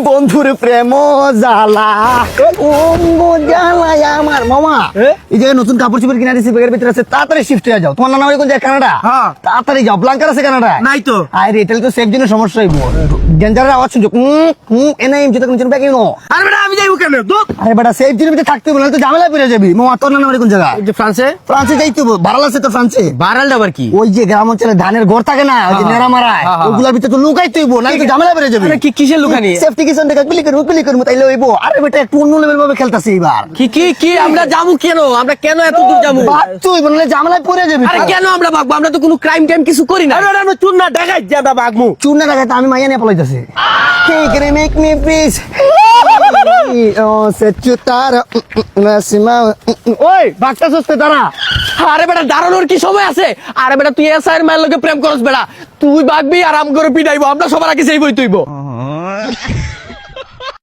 বন্ধুর প্রেম জ্বালা জ্বালায় আমার মামা। এই যে নতুন কাপড় চোপড় কিনা দিচ্ছি, ব্যাগের ভিতরে আছে, তাড়াতাড়ি শিফট হয়ে যাও। তোমার নানা বাড়ি কোন জায়গায়? কানাডা। হ্যাঁ। তাড়াতাড়ি যাও, ব্লাঙ্কার আছে কানাডা নাই তো। আরে এটাই তো সেফ জন্য সমস্যা হইব। ডেঞ্জারের আওয়াজ শুনছো, এনআইএম যেটা কোন ব্যাগ ইউনো। আরে বেটা আমি যাইবো কেন? দুঃখ। আরে বেটা সেফ জন্য ভিতরে থাকতে বলে তো ঝামেলা পড়ে যাবি। মামা তোর নানা বাড়ি কোন জায়গা? যে ফ্রান্সে ফ্রান্সে যাইতে ভাড়া আছে তো ফ্রান্সে। বারালটা আবার কি? ওই যে গ্রাম অঞ্চলে ধানের ঘর থাকে না, ওই যে নেড়া মারায়, ওগুলার ভিতরে তো লুকাইতে হইব, না তো ঝামেলা বেড়ে যাবে। আরে কি কিসের লুকানি? সেফটি কিসন দেখা ক্লিক করবো তাইলে হইব। আরে বেটা একটু অন্য লেভেল ভাবে খেলতাছে এবার। কি আমরা যামু কেন? আমরা কেন এত দূর যামু? বাচ্চু হইব না, ঝামেলায় পড়ে যাবে। আরে কেন আমরা ভাগবো? আমরা তো কোনো ক্রাইম টাইম কিছু করি না। আরে আমরা চুন না ঢাকাই যাবা ভাগমু। চুনা লাগাতে আমি মাইয়া নিয়ে পলাইতাছি। Can you make me please? Oh, set you tara. ওই বাচ্চা সস্তে তারা। আরে বেটা দাঁড়ানোর কি সময় আছে? আরে বেটা তুই এসআই এর মায়ের লগে প্রেম করস বেটা, তুই ভাগবি আর আম করে পিটাইবো। আমরা সবার আগে সেই বই তুইবো।